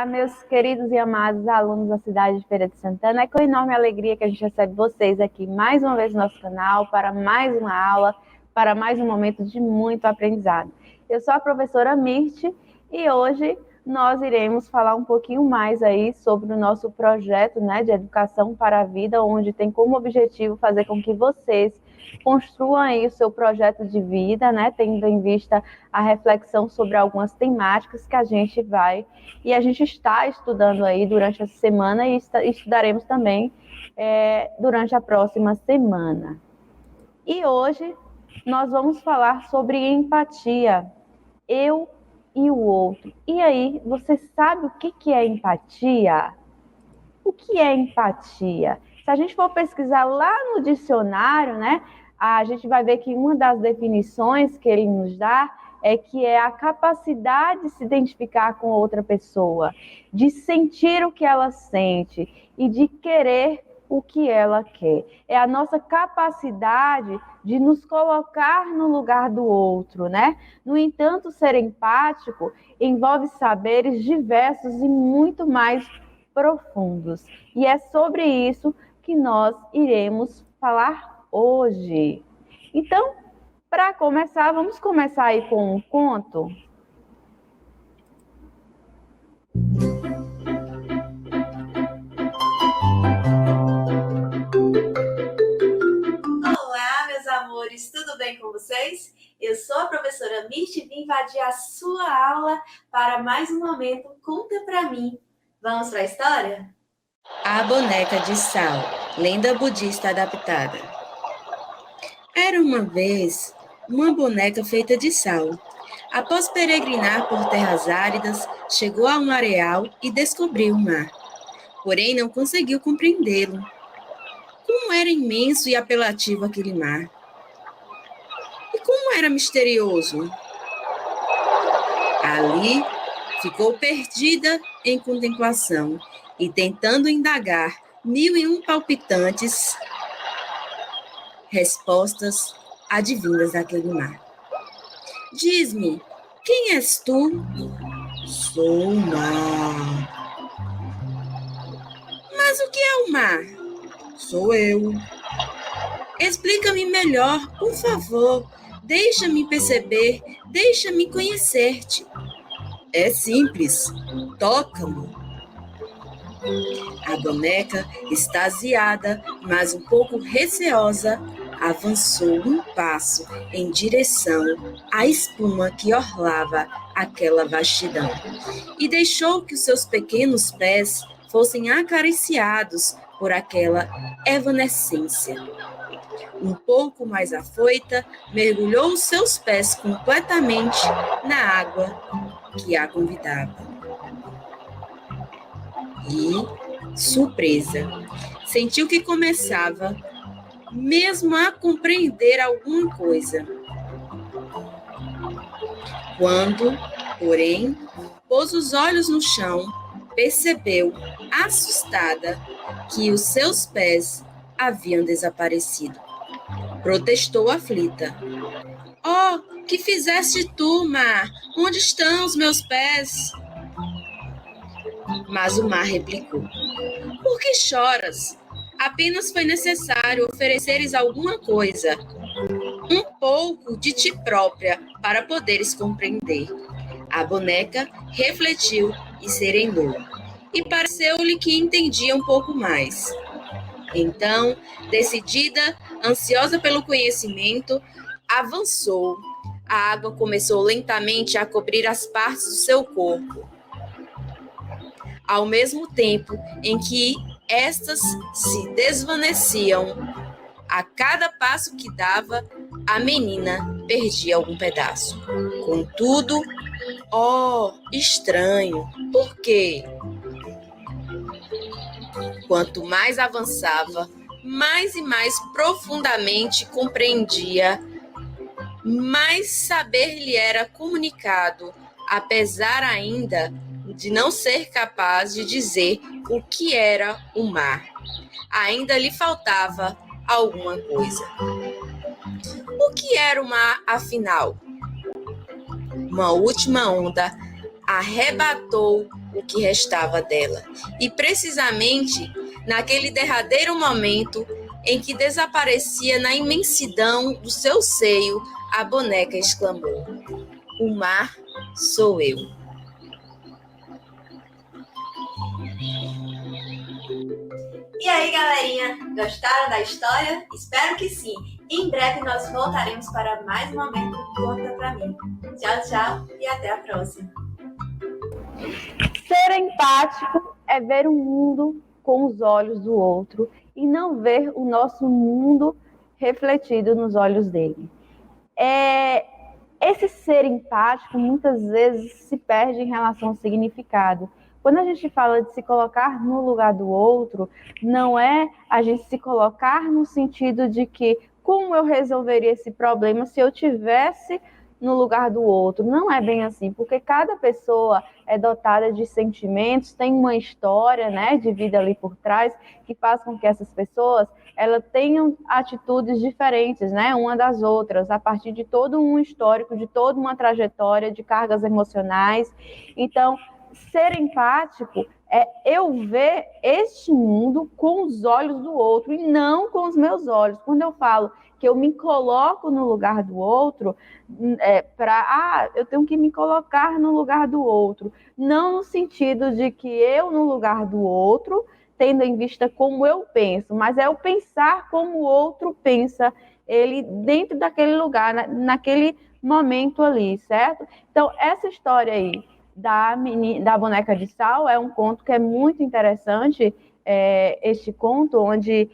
Olá, meus queridos e amados alunos da cidade de Feira de Santana. É com enorme alegria que a gente recebe vocês aqui mais uma vez no nosso canal, para mais uma aula, para mais um momento de muito aprendizado. Eu sou a professora Mirte e hoje nós iremos falar um pouquinho mais aí sobre o nosso projeto, né, de educação para a vida, onde tem como objetivo fazer com que vocês construam aí o seu projeto de vida, né, tendo em vista a reflexão sobre algumas temáticas que a gente está estudando aí durante essa semana e estudaremos também durante a próxima semana. E hoje nós vamos falar sobre empatia, eu e o outro. E aí, você sabe o que é empatia? O que é empatia? Se a gente for pesquisar lá no dicionário, né, a gente vai ver que uma das definições que ele nos dá é que é a capacidade de se identificar com outra pessoa, de sentir o que ela sente e de querer o que ela quer. É a nossa capacidade de nos colocar no lugar do outro, né? No entanto, ser empático envolve saberes diversos e muito mais profundos. E é sobre isso que nós iremos falar hoje. Então, para começar, vamos começar aí com um conto. Olá, meus amores, tudo bem com vocês? Eu sou a professora Mirte e vim invadir a sua aula para mais um momento Conta Pra Mim. Vamos para a história? A boneca de sal, lenda budista adaptada. Era uma vez uma boneca feita de sal. Após peregrinar por terras áridas, chegou a um areal e descobriu o mar. Porém, não conseguiu compreendê-lo. Como era imenso e apelativo aquele mar! E como era misterioso! Ali, ficou perdida em contemplação e tentando indagar 1001 palpitantes respostas advindas daquele mar. Diz-me, quem és tu? Sou o mar. Mas o que é o mar? Sou eu. Explica-me melhor, por favor. Deixa-me perceber, deixa-me conhecer-te. É simples, toca-me. A boneca, extasiada, mas um pouco receosa, avançou um passo em direção à espuma que orlava aquela vastidão e deixou que os seus pequenos pés fossem acariciados por aquela evanescência. Um pouco mais afoita, mergulhou os seus pés completamente na água que a convidava. E, surpresa, sentiu que começava mesmo a compreender alguma coisa. Quando, porém, pôs os olhos no chão, percebeu, assustada, que os seus pés haviam desaparecido. Protestou aflita. Oh, que fizeste tu, mar? Onde estão os meus pés? Mas o mar replicou. Por que choras? Apenas foi necessário ofereceres alguma coisa, um pouco de ti própria, para poderes compreender. A boneca refletiu e serenou, e pareceu-lhe que entendia um pouco mais. Então, decidida, ansiosa pelo conhecimento, avançou. A água começou lentamente a cobrir as partes do seu corpo, ao mesmo tempo em que estas se desvaneciam. A cada passo que dava, a menina perdia algum pedaço. Contudo, estranho, por quê? Quanto mais avançava, mais e mais profundamente compreendia, mais saber lhe era comunicado, apesar ainda de não ser capaz de dizer o que era o mar. Ainda lhe faltava alguma coisa. O que era o mar, afinal? Uma última onda arrebatou o que restava dela. E precisamente naquele derradeiro momento em que desaparecia na imensidão do seu seio, a boneca exclamou: "O mar sou eu." E aí, galerinha, gostaram da história? Espero que sim. Em breve nós voltaremos para mais um momento Conta Pra Mim. Tchau, tchau e até a próxima. Ser empático é ver o mundo com os olhos do outro e não ver o nosso mundo refletido nos olhos dele. Esse ser empático muitas vezes se perde em relação ao significado. Quando a gente fala de se colocar no lugar do outro, não é a gente se colocar no sentido de que como eu resolveria esse problema se eu tivesse no lugar do outro. Não é bem assim, porque cada pessoa é dotada de sentimentos, tem uma história, né, de vida ali por trás, que faz com que essas pessoas elas tenham atitudes diferentes, né, uma das outras, a partir de todo um histórico, de toda uma trajetória, de cargas emocionais. Então, ser empático é eu ver este mundo com os olhos do outro e não com os meus olhos. Quando eu falo que eu me coloco no lugar do outro, eu tenho que me colocar no lugar do outro, não no sentido de que eu no lugar do outro, tendo em vista como eu penso, mas é eu pensar como o outro pensa, ele dentro daquele lugar, naquele momento ali, certo? Então, essa história aí da boneca de sal é um conto que é muito interessante, este conto onde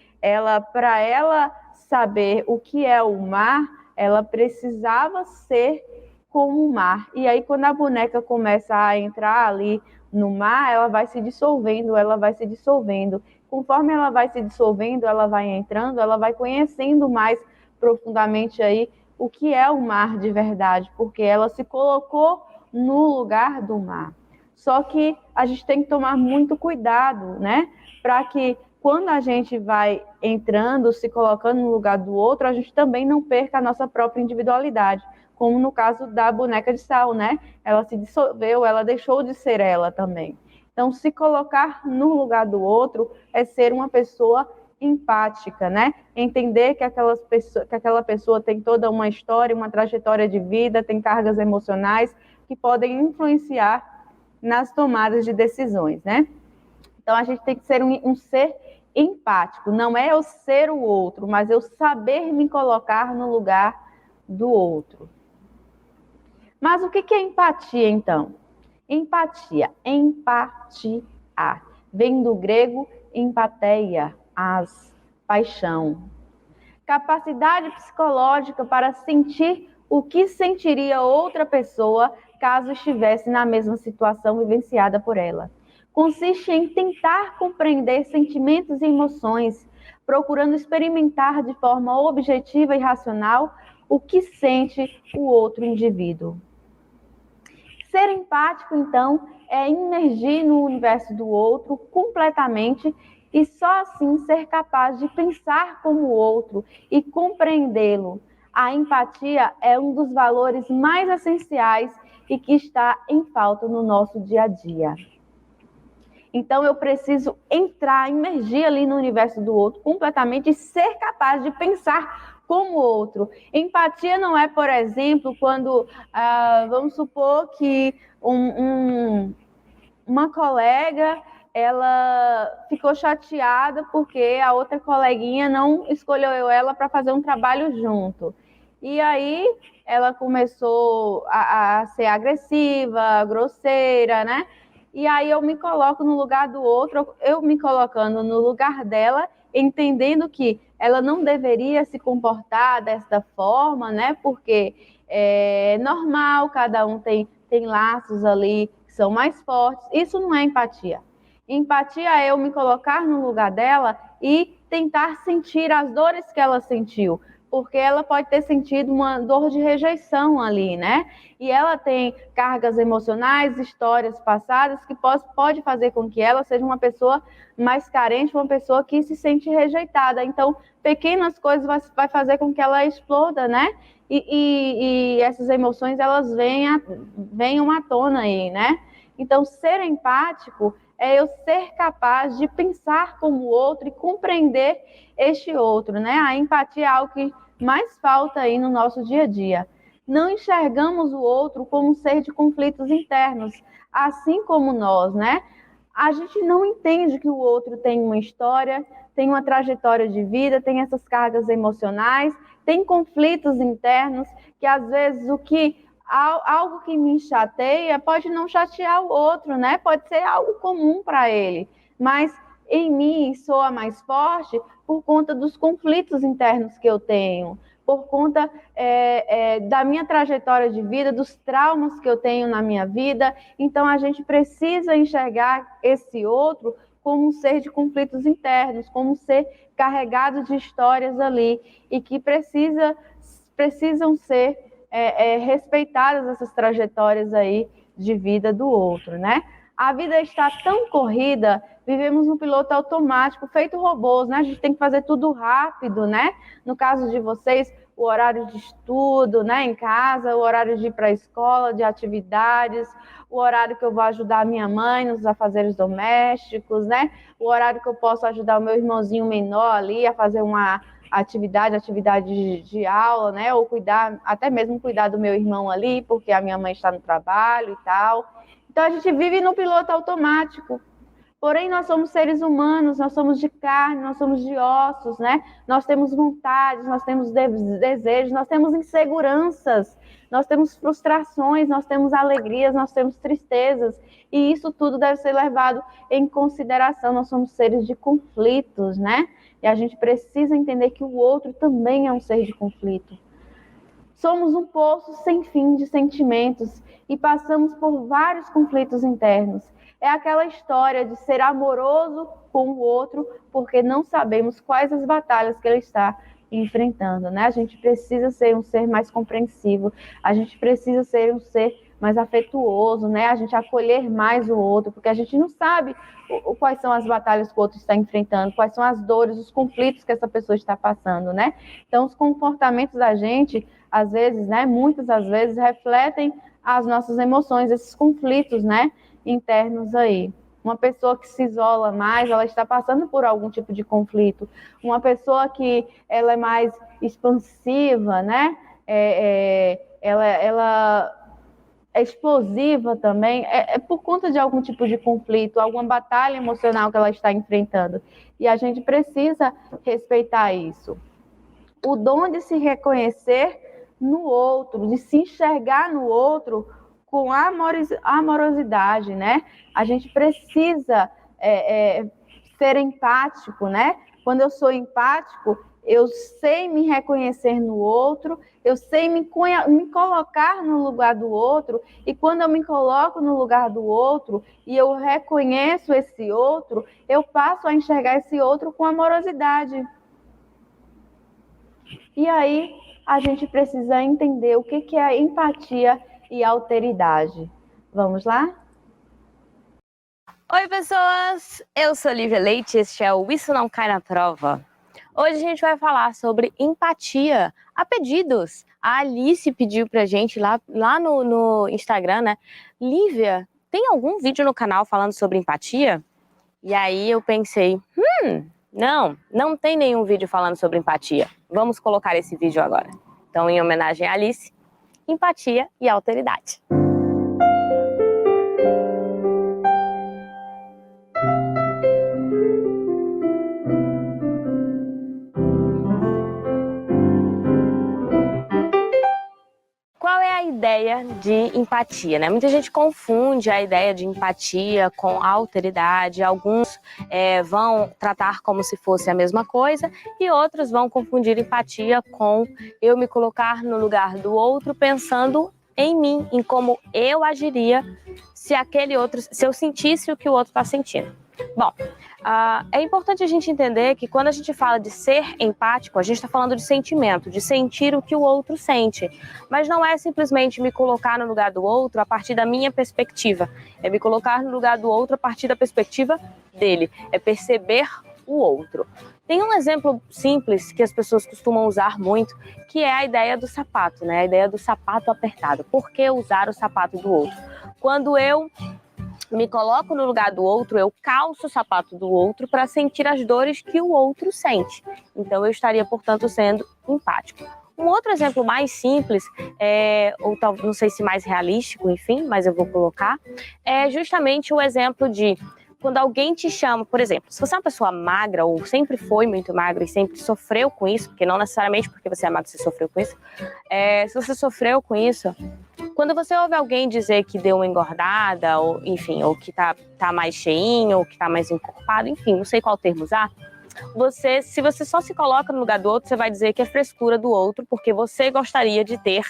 para ela saber o que é o mar, ela precisava ser como o mar. E aí, quando a boneca começa a entrar ali no mar, ela vai se dissolvendo, ela vai se dissolvendo. Conforme ela vai se dissolvendo, ela vai entrando, ela vai conhecendo mais profundamente aí o que é o mar de verdade, porque ela se colocou no lugar do mar. Só que a gente tem que tomar muito cuidado, né? Para que quando a gente vai entrando, se colocando no lugar do outro, a gente também não perca a nossa própria individualidade, como no caso da boneca de sal, né? Ela se dissolveu, ela deixou de ser ela também. Então, se colocar no lugar do outro é ser uma pessoa empática, né? Entender que aquela pessoa tem toda uma história, uma trajetória de vida, tem cargas emocionais que podem influenciar nas tomadas de decisões, né? Então, a gente tem que ser um ser empático. Não é eu ser o outro, mas eu saber me colocar no lugar do outro. Mas o que é empatia, então? Empatia, empatiar, vem do grego empatheia, paixão. Capacidade psicológica para sentir o que sentiria outra pessoa caso estivesse na mesma situação vivenciada por ela. Consiste em tentar compreender sentimentos e emoções, procurando experimentar de forma objetiva e racional o que sente o outro indivíduo. Ser empático, então, é imergir no universo do outro completamente e só assim ser capaz de pensar como o outro e compreendê-lo. A empatia é um dos valores mais essenciais e que está em falta no nosso dia a dia. Então, eu preciso entrar, imergir ali no universo do outro completamente e ser capaz de pensar como o outro. Empatia não é, por exemplo, quando, vamos supor que uma colega, ela ficou chateada porque a outra coleguinha não escolheu ela para fazer um trabalho junto. E aí, ela começou a ser agressiva, grosseira, né? E aí eu me coloco no lugar do outro, eu me colocando no lugar dela, entendendo que ela não deveria se comportar desta forma, né? Porque é normal, cada um tem laços ali que são mais fortes. Isso não é empatia. Empatia é eu me colocar no lugar dela e tentar sentir as dores que ela sentiu. porque ela pode ter sentido uma dor de rejeição ali, né? E ela tem cargas emocionais, histórias passadas que pode fazer com que ela seja uma pessoa mais carente, uma pessoa que se sente rejeitada. Então, pequenas coisas vai fazer com que ela exploda, né? E essas emoções, elas venham à tona aí, né? Então, ser empático é eu ser capaz de pensar como o outro e compreender este outro, né? A empatia é algo que mais falta aí no nosso dia a dia. Não enxergamos o outro como um ser de conflitos internos, assim como nós, né? A gente não entende que o outro tem uma história, tem uma trajetória de vida, tem essas cargas emocionais, tem conflitos internos, que às vezes algo que me chateia pode não chatear o outro, né? Pode ser algo comum para ele, mas em mim soa mais forte por conta dos conflitos internos que eu tenho, por conta da minha trajetória de vida, dos traumas que eu tenho na minha vida. Então, a gente precisa enxergar esse outro como um ser de conflitos internos, como um ser carregado de histórias ali, e que precisam ser respeitadas essas trajetórias aí de vida do outro, né? A vida está tão corrida, vivemos no piloto automático, feito robôs, né? A gente tem que fazer tudo rápido, né? No caso de vocês, o horário de estudo, né, em casa, o horário de ir para a escola, de atividades, o horário que eu vou ajudar a minha mãe nos afazeres domésticos, né? O horário que eu posso ajudar o meu irmãozinho menor ali a fazer uma atividade de aula, né? Ou até mesmo cuidar do meu irmão ali, porque a minha mãe está no trabalho e tal. Então, a gente vive no piloto automático. Porém, nós somos seres humanos, nós somos de carne, nós somos de ossos, né? Nós temos vontades, nós temos desejos, nós temos inseguranças, nós temos frustrações, nós temos alegrias, nós temos tristezas. E isso tudo deve ser levado em consideração. Nós somos seres de conflitos, né? E a gente precisa entender que o outro também é um ser de conflito. Somos um poço sem fim de sentimentos e passamos por vários conflitos internos. É aquela história de ser amoroso com o outro porque não sabemos quais as batalhas que ele está enfrentando, né? A gente precisa ser um ser mais compreensivo, a gente precisa ser um ser mais afetuoso, né? A gente acolher mais o outro, porque a gente não sabe quais são as batalhas que o outro está enfrentando, quais são as dores, os conflitos que essa pessoa está passando, né? Então, os comportamentos da gente, às vezes, né? Muitas das vezes refletem as nossas emoções, esses conflitos, né? Internos aí. Uma pessoa que se isola mais, ela está passando por algum tipo de conflito. Uma pessoa que ela é mais expansiva, né? Ela é explosiva também, é por conta de algum tipo de conflito, alguma batalha emocional que ela está enfrentando. E a gente precisa respeitar isso. O dom de se reconhecer no outro, de se enxergar no outro com amorosidade, né? A gente precisa ser empático, né? Quando eu sou empático, eu sei me reconhecer no outro, eu sei me colocar no lugar do outro, e quando eu me coloco no lugar do outro e eu reconheço esse outro, eu passo a enxergar esse outro com amorosidade. E aí a gente precisa entender o que é a empatia e alteridade. Vamos lá? Oi, pessoas! Eu sou Lívia Leite e este é o Isso Não Cai na Prova. Hoje a gente vai falar sobre empatia a pedidos. A Alice pediu pra gente lá no Instagram, né? Lívia, tem algum vídeo no canal falando sobre empatia? E aí eu pensei, não tem nenhum vídeo falando sobre empatia. Vamos colocar esse vídeo agora. Então, em homenagem a Alice, empatia e alteridade. Qual é a ideia de empatia, né? Muita gente confunde a ideia de empatia com alteridade. Alguns vão tratar como se fosse a mesma coisa e outros vão confundir empatia com eu me colocar no lugar do outro pensando em mim, em como eu agiria se eu sentisse o que o outro está sentindo. Bom, é importante a gente entender que quando a gente fala de ser empático, a gente está falando de sentimento, de sentir o que o outro sente. Mas não é simplesmente me colocar no lugar do outro a partir da minha perspectiva. É me colocar no lugar do outro a partir da perspectiva dele. É perceber o outro. Tem um exemplo simples que as pessoas costumam usar muito, que é a ideia do sapato, né? A ideia do sapato apertado. Por que usar o sapato do outro? Quando eu me coloco no lugar do outro, eu calço o sapato do outro para sentir as dores que o outro sente. Então eu estaria, portanto, sendo empático. Um outro exemplo mais simples, ou não sei se mais realístico, enfim, mas eu vou colocar, é justamente o exemplo de quando alguém te chama, por exemplo, se você é uma pessoa magra ou sempre foi muito magra e sempre sofreu com isso, porque não necessariamente porque você é magra você sofreu com isso, se você sofreu com isso, quando você ouve alguém dizer que deu uma engordada, ou enfim, ou que tá mais cheinho, ou que tá mais encorpado, enfim, não sei qual termo usar, se você só se coloca no lugar do outro, você vai dizer que é frescura do outro, porque você gostaria de ter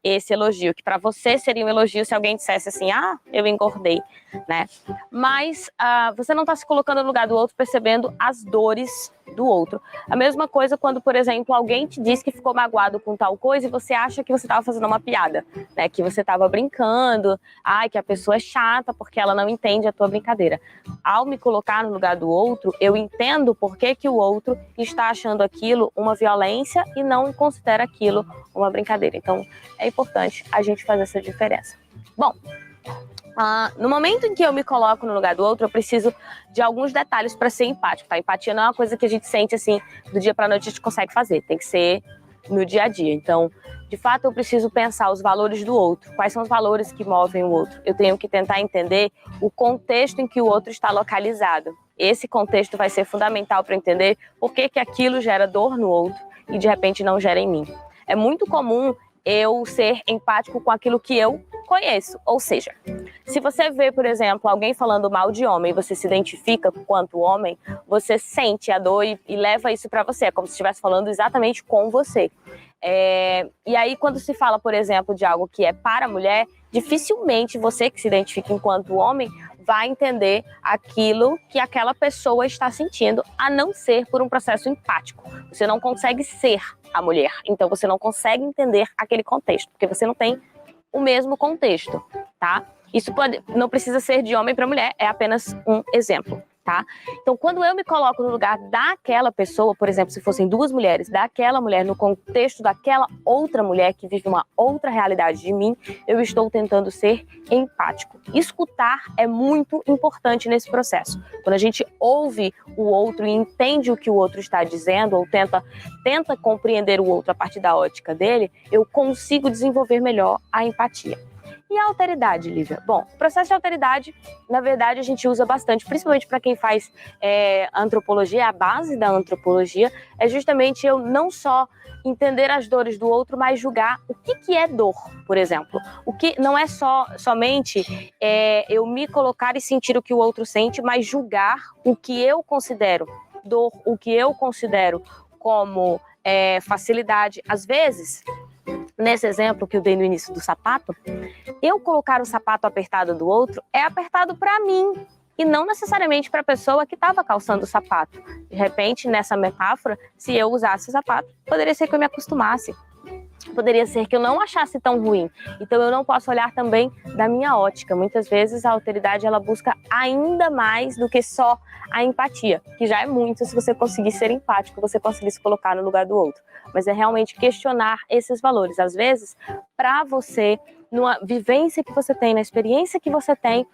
esse elogio, que para você seria um elogio se alguém dissesse assim, eu engordei, né? Mas você não está se colocando no lugar do outro, percebendo as dores do outro. A mesma coisa quando, por exemplo, alguém te diz que ficou magoado com tal coisa e você acha que você estava fazendo uma piada, né? Que você estava brincando, que a pessoa é chata porque ela não entende a tua brincadeira. Ao me colocar no lugar do outro, eu entendo por que o outro está achando aquilo uma violência e não considera aquilo uma brincadeira. Então, é importante a gente fazer essa diferença. Bom, no momento em que eu me coloco no lugar do outro, eu preciso de alguns detalhes para ser empático, tá? Empatia não é uma coisa que a gente sente assim, do dia para a noite a gente consegue fazer, tem que ser no dia a dia. Então, de fato, eu preciso pensar os valores do outro, quais são os valores que movem o outro. Eu tenho que tentar entender o contexto em que o outro está localizado. Esse contexto vai ser fundamental para entender por que aquilo gera dor no outro e, de repente, não gera em mim. É muito comum eu ser empático com aquilo que eu conheço. Ou seja, se você vê, por exemplo, alguém falando mal de homem e você se identifica quanto homem, você sente a dor e leva isso para você. É como se estivesse falando exatamente com você. E aí, quando se fala, por exemplo, de algo que é para a mulher, dificilmente você que se identifica enquanto homem vai entender aquilo que aquela pessoa está sentindo, a não ser por um processo empático. Você não consegue ser a mulher, então você não consegue entender aquele contexto, porque você não tem o mesmo contexto, tá? Isso não precisa ser de homem para mulher, é apenas um exemplo, tá? Então, quando eu me coloco no lugar daquela pessoa, por exemplo, se fossem duas mulheres, daquela mulher, no contexto daquela outra mulher que vive uma outra realidade de mim, eu estou tentando ser empático. Escutar é muito importante nesse processo. Quando a gente ouve o outro e entende o que o outro está dizendo, ou tenta compreender o outro a partir da ótica dele, eu consigo desenvolver melhor a empatia. E a alteridade, Lívia? Bom, o processo de alteridade, na verdade, a gente usa bastante, principalmente para quem faz antropologia, a base da antropologia é justamente eu não só entender as dores do outro, mas julgar o que é dor, por exemplo. O que não é somente eu me colocar e sentir o que o outro sente, mas julgar o que eu considero dor, o que eu considero como facilidade. Às vezes, nesse exemplo que eu dei no início do sapato, eu colocar o sapato apertado do outro é apertado para mim e não necessariamente para a pessoa que estava calçando o sapato. De repente, nessa metáfora, se eu usasse o sapato, poderia ser que eu me acostumasse. Poderia ser que eu não achasse tão ruim. Então eu não posso olhar também da minha ótica. Muitas vezes a alteridade ela busca ainda mais do que só a empatia, que já é muito se você conseguir ser empático, você conseguir se colocar no lugar do outro. Mas é realmente questionar esses valores. Às vezes, para você, numa vivência que você tem, na experiência que você tem,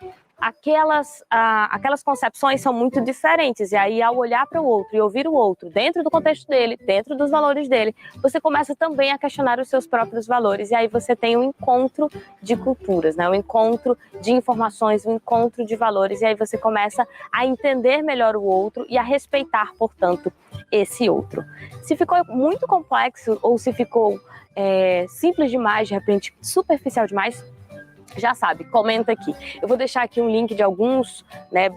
aquelas concepções são muito diferentes. E aí, ao olhar para o outro e ouvir o outro, dentro do contexto dele, dentro dos valores dele, você começa também a questionar os seus próprios valores. E aí você tem um encontro de culturas, né? Um encontro de informações, um encontro de valores. E aí você começa a entender melhor o outro e a respeitar, portanto, esse outro. Se ficou muito complexo ou se ficou simples demais, de repente superficial demais, já sabe, comenta aqui. Eu vou deixar aqui um link de alguns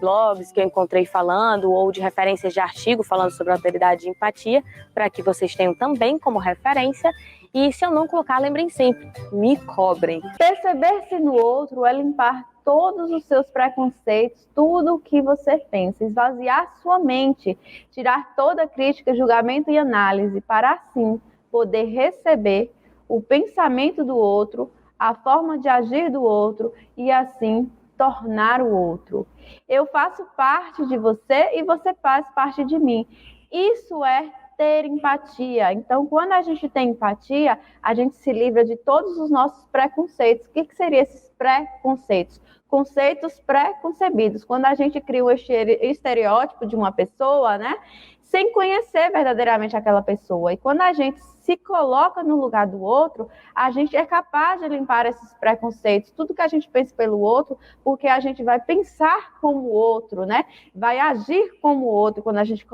blogs que eu encontrei falando ou de referências de artigo falando sobre alteridade e empatia, para que vocês tenham também como referência. E se eu não colocar, lembrem sempre, me cobrem. Perceber-se no outro é limpar todos os seus preconceitos, tudo o que você pensa, esvaziar sua mente, tirar toda crítica, julgamento e análise, para assim poder receber o pensamento do outro, a forma de agir do outro e assim tornar o outro. Eu faço parte de você e você faz parte de mim. Isso é ter empatia. Então, quando a gente tem empatia, a gente se livra de todos os nossos preconceitos. O que seriam esses preconceitos? Conceitos pré-concebidos. Quando a gente cria um estereótipo de uma pessoa, né, sem conhecer verdadeiramente aquela pessoa. E quando a gente se coloca no lugar do outro, a gente é capaz de limpar esses preconceitos, tudo que a gente pensa pelo outro, porque a gente vai pensar como o outro, né? Vai agir como o outro quando a gente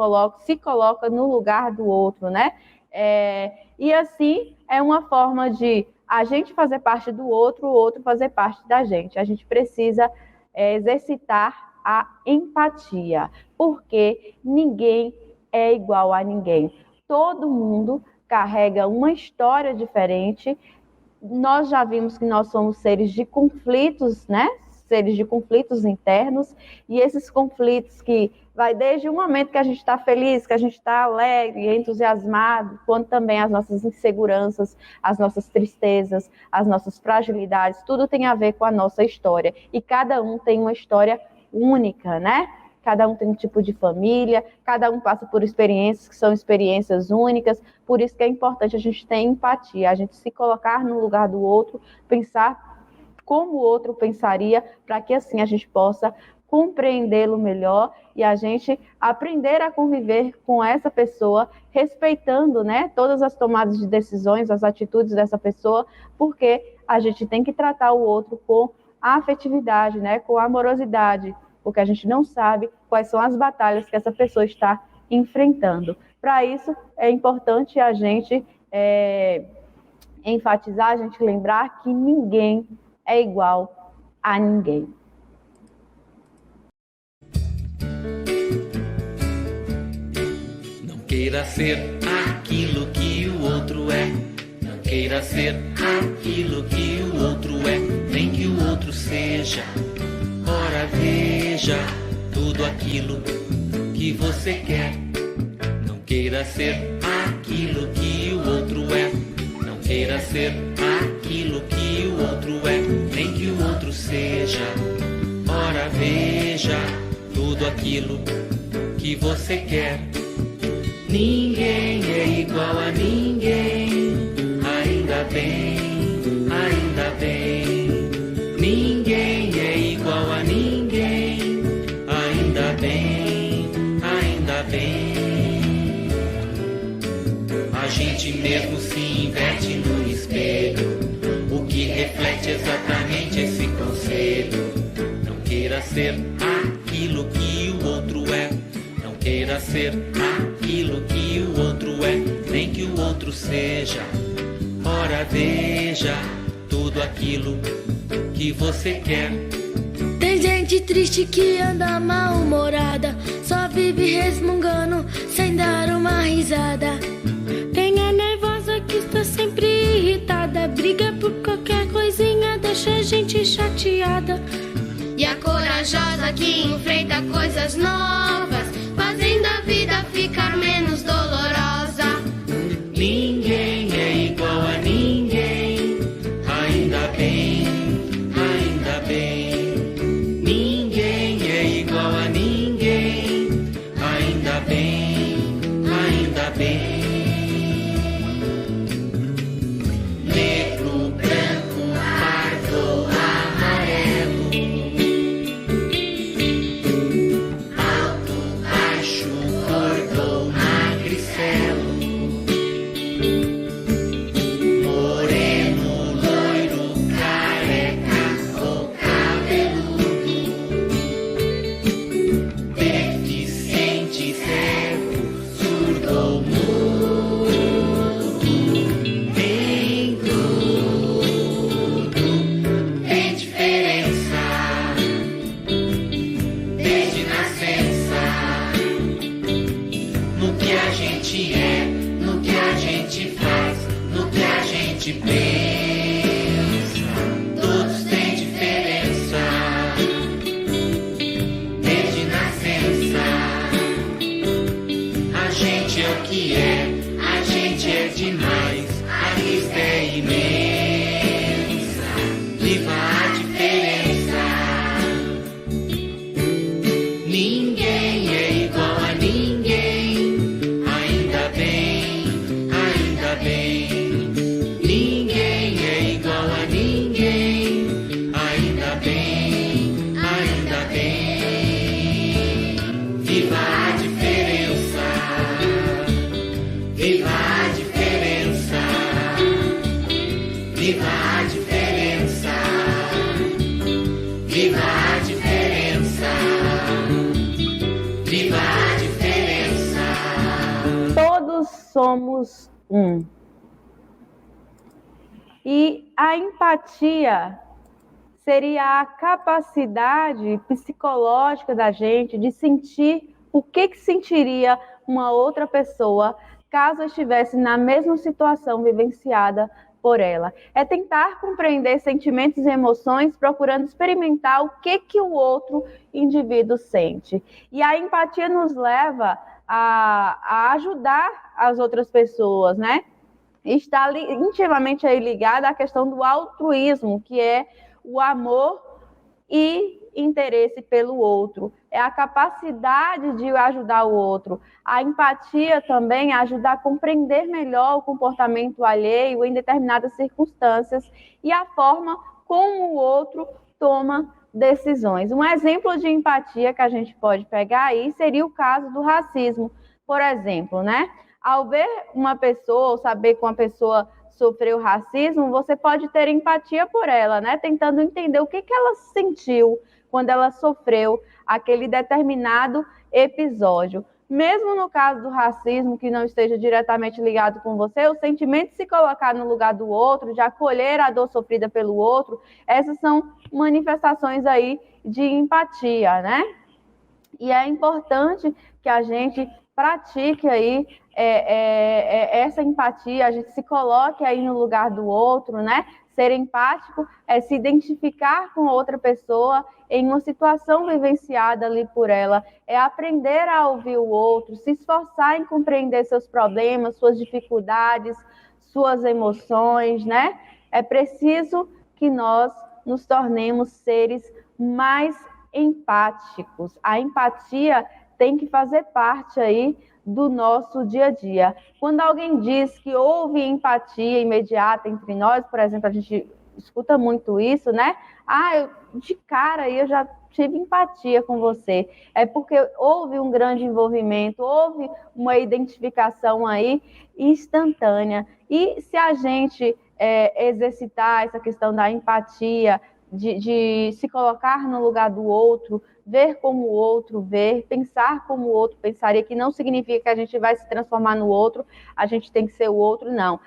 se coloca no lugar do outro, né? E assim é uma forma de a gente fazer parte do outro, o outro fazer parte da gente. A gente precisa exercitar a empatia, porque ninguém é igual a ninguém. Todo mundo carrega uma história diferente. Nós já vimos que nós somos seres de conflitos, né? Seres de conflitos internos, e esses conflitos que vai desde o momento que a gente está feliz, que a gente está alegre, entusiasmado, quanto também as nossas inseguranças, as nossas tristezas, as nossas fragilidades, tudo tem a ver com a nossa história. E cada um tem uma história única, né? Cada um tem um tipo de família, cada um passa por experiências que são experiências únicas, por isso que é importante a gente ter empatia, a gente se colocar no lugar do outro, pensar como o outro pensaria, para que assim a gente possa compreendê-lo melhor e a gente aprender a conviver com essa pessoa, respeitando, né, todas as tomadas de decisões, as atitudes dessa pessoa, porque a gente tem que tratar o outro com afetividade, né, com amorosidade, porque a gente não sabe quais são as batalhas que essa pessoa está enfrentando. Para isso, é importante a gente enfatizar, a gente lembrar que ninguém é igual a ninguém. Não queira ser aquilo que o outro é. Não queira ser aquilo que o outro é, nem que o outro seja. Ora veja tudo aquilo que você quer. Não queira ser aquilo que o outro é. Não queira ser aquilo que o outro é, nem que o outro seja. Ora veja tudo aquilo que você quer. Ninguém é igual a ninguém. Ainda bem, ainda bem. Ninguém é igual a ninguém. Ainda bem, ainda bem. A gente mesmo se inverte no espelho, o que reflete exatamente esse conselho. Não queira ser aquilo que o outro é. Não queira ser aquilo que o outro é, nem que o outro seja. Ora veja tudo aquilo que você quer. Tem gente triste que anda mal-humorada, só vive resmungando sem dar uma risada. Tem a nervosa que está sempre irritada, briga por qualquer coisinha, deixa a gente chateada. E a corajosa que enfrenta coisas novas, fazendo a vida ficar menos dolorosa. Ninguém é igual a ninguém. Ainda bem, ainda bem. Ninguém é igual a ninguém. Ainda bem, ainda bem. Negro, branco, pardo, amarelo, alto, Viva a diferença. Viva a diferença. Viva a diferença. Todos somos um. E a empatia seria a capacidade psicológica da gente de sentir o que sentiria uma outra pessoa caso estivesse na mesma situação vivenciada por ela. É tentar compreender sentimentos e emoções, procurando experimentar o que o outro indivíduo sente. E a empatia nos leva a ajudar as outras pessoas, né? Está intimamente aí ligada à questão do altruísmo, que é o amor e interesse pelo outro. É a capacidade de ajudar o outro. A empatia também ajuda a compreender melhor o comportamento alheio em determinadas circunstâncias e a forma como o outro toma decisões. Um exemplo de empatia que a gente pode pegar aí seria o caso do racismo, por exemplo, né? Ao ver uma pessoa, ou saber que uma pessoa sofreu racismo, você pode ter empatia por ela, né? Tentando entender o que ela sentiu quando ela sofreu aquele determinado episódio. Mesmo no caso do racismo, que não esteja diretamente ligado com você, o sentimento de se colocar no lugar do outro, de acolher a dor sofrida pelo outro, essas são manifestações aí de empatia, né? E é importante que a gente pratique aí essa empatia, a gente se coloque aí no lugar do outro, né? Ser empático é se identificar com outra pessoa em uma situação vivenciada ali por ela, é aprender a ouvir o outro, se esforçar em compreender seus problemas, suas dificuldades, suas emoções, né? É preciso que nós nos tornemos seres mais empáticos. A empatia tem que fazer parte aí do nosso dia a dia. Quando alguém diz que houve empatia imediata entre nós, por exemplo, a gente escuta muito isso, né? De cara eu já tive empatia com você. É porque houve um grande envolvimento, houve uma identificação aí instantânea. E se a gente exercitar essa questão da empatia, de se colocar no lugar do outro, ver como o outro vê, pensar como o outro pensaria, que não significa que a gente vai se transformar no outro, a gente tem que ser o outro, não.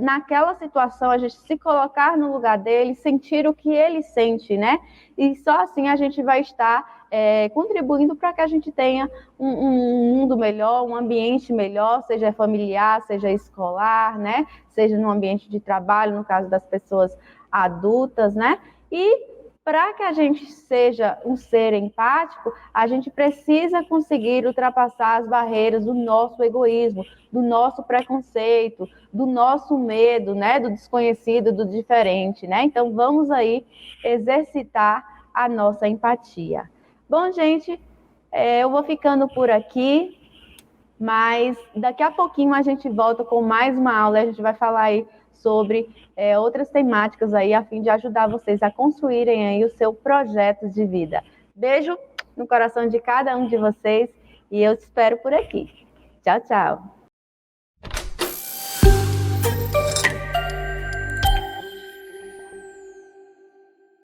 Naquela situação, a gente se colocar no lugar dele, sentir o que ele sente, né? E só assim a gente vai estar contribuindo para que a gente tenha um mundo melhor, um ambiente melhor, seja familiar, seja escolar, né? Seja no ambiente de trabalho, no caso das pessoas adultas, né? E para que a gente seja um ser empático, a gente precisa conseguir ultrapassar as barreiras do nosso egoísmo, do nosso preconceito, do nosso medo, né, do desconhecido, do diferente, né? Então vamos aí exercitar a nossa empatia. Bom, gente, eu vou ficando por aqui, mas daqui a pouquinho a gente volta com mais uma aula, a gente vai falar aí sobre outras temáticas aí, a fim de ajudar vocês a construírem aí o seu projeto de vida. Beijo no coração de cada um de vocês e eu te espero por aqui. Tchau, tchau.